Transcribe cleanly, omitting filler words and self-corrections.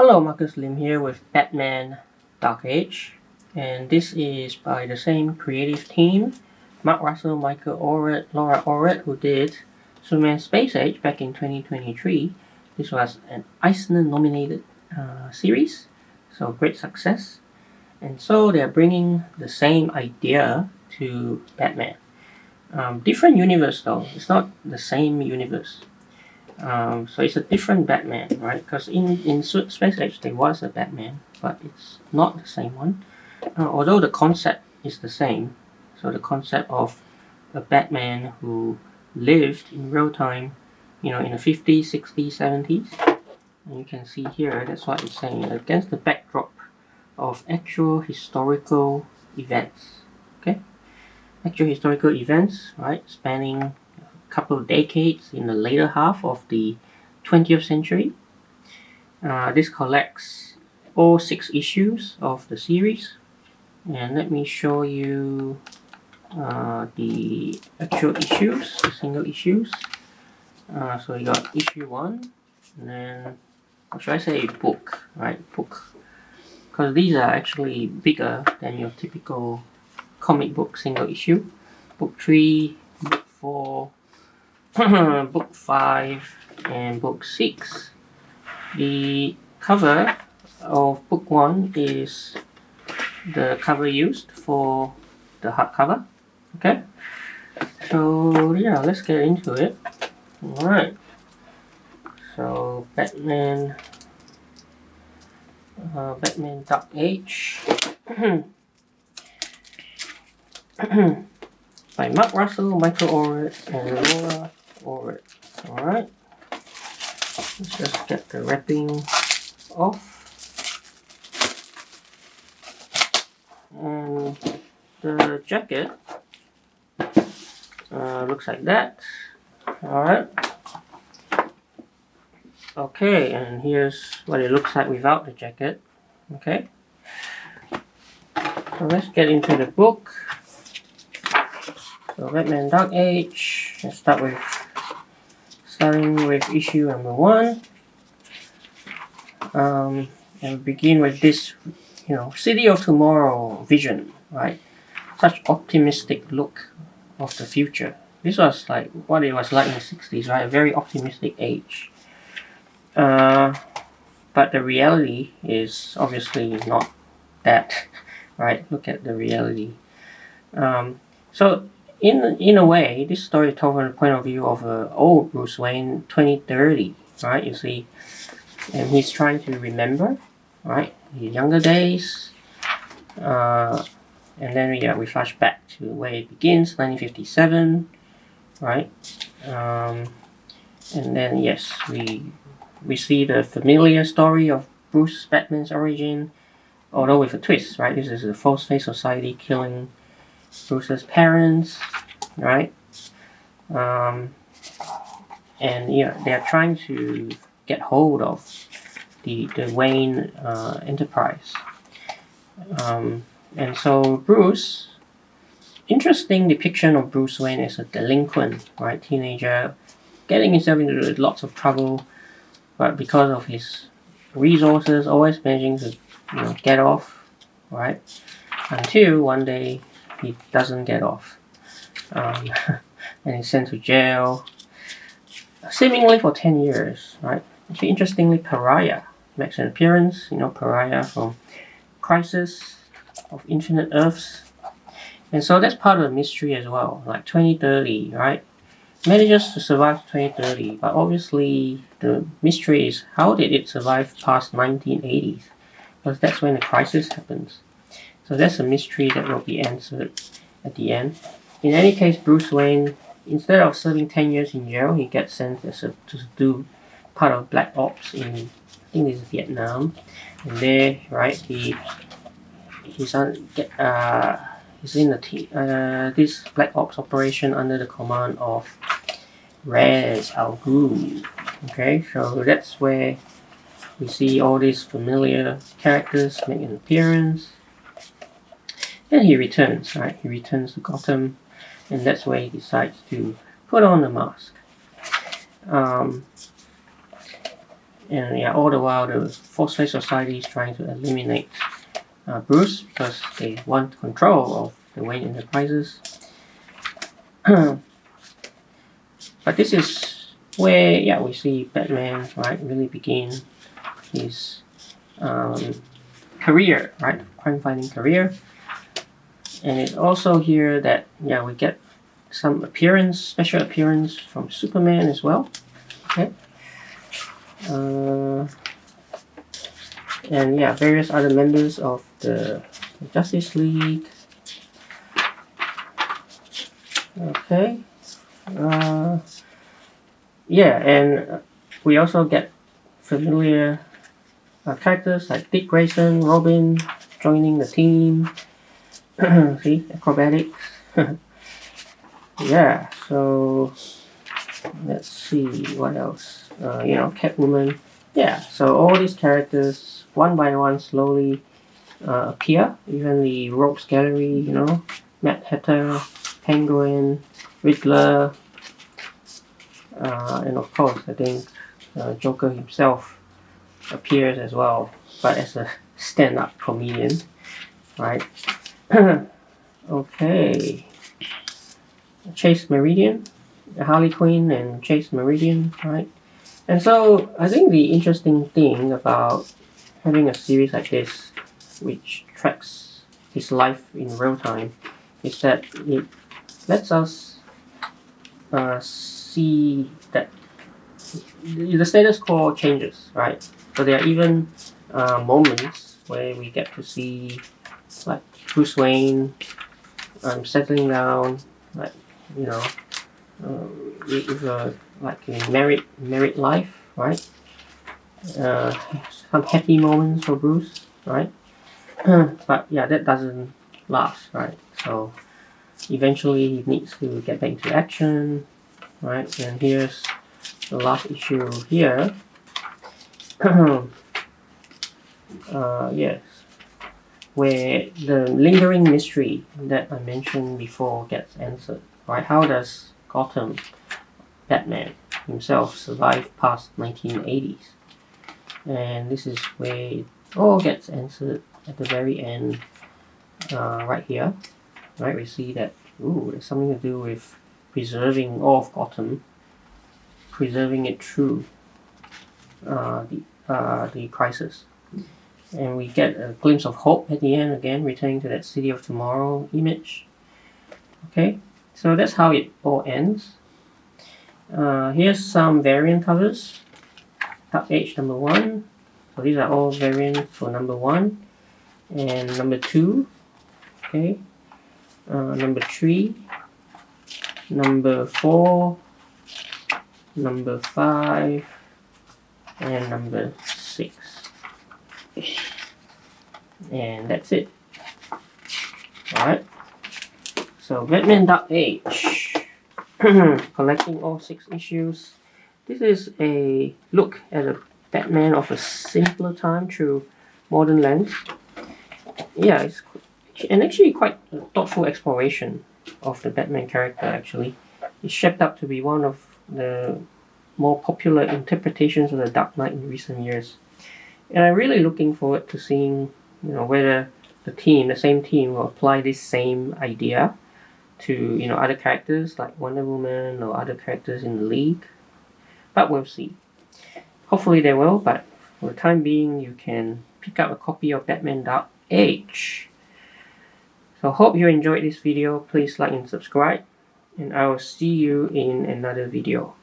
Hello, Marcus Lim here with Batman Dark Age, and this is by the same creative team, Mark Russell, Michael Allred, Laura Allred, who did Superman Spage Age back in 2023. This was an Eisner-nominated series, so great success. And so they're bringing the same idea to Batman. Different universe though, it's not the same universe. So it's a different Batman, right? Because in Spage Age there was a Batman, but it's not the same one. Although the concept is the same. So the concept of a Batman who lived in real time, in the 50s, 60s, 70s. And you can see here, that's what it's saying, against the backdrop of actual historical events. Okay? Actual historical events, right? Spanning couple of decades in the later half of the 20th century. This collects all 6 issues of the series, and let me show you the actual issues, the single issues. So you got issue 1, and then, or should I say book, right? Book, because these are actually bigger than your typical comic book single issue. Book 3, book 4, book 5 and book 6. The cover of book 1 is the cover used for the hardcover. Okay, so yeah, let's get into it. Alright, so Batman Dark Age by Mark Russell, Michael Allred and Laura Allred. Alright, let's just get the wrapping off. And the jacket looks like that. Alright. Okay, and here's what it looks like without the jacket. Okay. So let's get into the book. So Batman Dark Age. Let's starting with issue number 1. And begin with this, City of Tomorrow vision, right? Such optimistic look of the future. This was like what it was like in the 60s, right? A very optimistic age. But the reality is obviously not that, right? Look at the reality. So in a way, this story is told from the point of view of old Bruce Wayne, 2030, right? You see, and he's trying to remember, right, his younger days. And then we flash back to where it begins, 1957, right? And then yes, we see the familiar story of Bruce Batman's origin, although with a twist, right? This is a false-face society killing Bruce's parents, right? And they're trying to get hold of the Wayne enterprise. And so Bruce, interesting depiction of Bruce Wayne as a delinquent, right? Teenager, getting himself into lots of trouble, but because of his resources, always managing to get off, right? Until one day he doesn't get off, and he's sent to jail, seemingly for 10 years, right? Actually, interestingly, Pariah makes an appearance. Pariah from Crisis of Infinite Earths, and so that's part of the mystery as well. Like 2030, right? Manages to survive 2030, but obviously the mystery is how did it survive past 1980s? Because that's when the crisis happens. So that's a mystery that will be answered at the end. In any case, Bruce Wayne, instead of serving 10 years in jail, he gets sent to do part of Black Ops in, I think this is Vietnam. And there, right, he's in this Black Ops operation under the command of Ra's al Ghul. Okay, so that's where we see all these familiar characters make an appearance. And he returns, right? He returns to Gotham, and that's where he decides to put on the mask. And yeah, all the while the Foresight Society is trying to eliminate Bruce because they want control of the Wayne Enterprises. But this is where, yeah, we see Batman, right, really begin his career, right, crime-fighting career. And it's also here that, yeah, we get some special appearance from Superman as well. Okay. And yeah, various other members of the Justice League. Okay. Yeah, and we also get familiar characters like Dick Grayson, Robin joining the team. See, acrobatics. Yeah, so let's see what else. You know, Catwoman. Yeah, so all these characters, one by one, slowly appear. Even the Rogues Gallery, you know, Mad Hatter, Penguin, Riddler, and of course, I think Joker himself appears as well, but as a stand-up comedian, right? Okay. Chase Meridian, Harley Quinn and Chase Meridian, right? And so I think the interesting thing about having a series like this, which tracks his life in real time, is that it lets us see that the status quo changes, right? So there are even moments where we get to see like Bruce Wayne settling down, like, you know, with like a married life, right? Some happy moments for Bruce, right? But yeah, that doesn't last, right? So eventually he needs to get back into action, right? And here's the last issue here. Yes, where the lingering mystery that I mentioned before gets answered, right? How does Gotham Batman himself survive past 1980s? And this is where it all gets answered at the very end, right here. Right, we see that there's something to do with preserving all of Gotham, preserving it through the crisis. And we get a glimpse of hope at the end, again returning to that City of Tomorrow image. Okay, so that's how it all ends. Here's some variant covers. Dark Age number 1. So these are all variants for number 1 and number 2. Okay, number 3, number 4, number 5, and number 6. And that's it. Alright, so Batman Dark Age, collecting all 6 issues. This is a look at a Batman of a simpler time through modern lens. Yeah, it's actually quite a thoughtful exploration of the Batman character. Actually, it's shaped up to be one of the more popular interpretations of the Dark Knight in recent years. And I'm really looking forward to seeing, you know, whether the same team will apply this same idea to, you know, other characters like Wonder Woman or other characters in the League. But we'll see. Hopefully they will, but for the time being, you can pick up a copy of Batman Dark Age. So hope you enjoyed this video. Please like and subscribe, and I will see you in another video.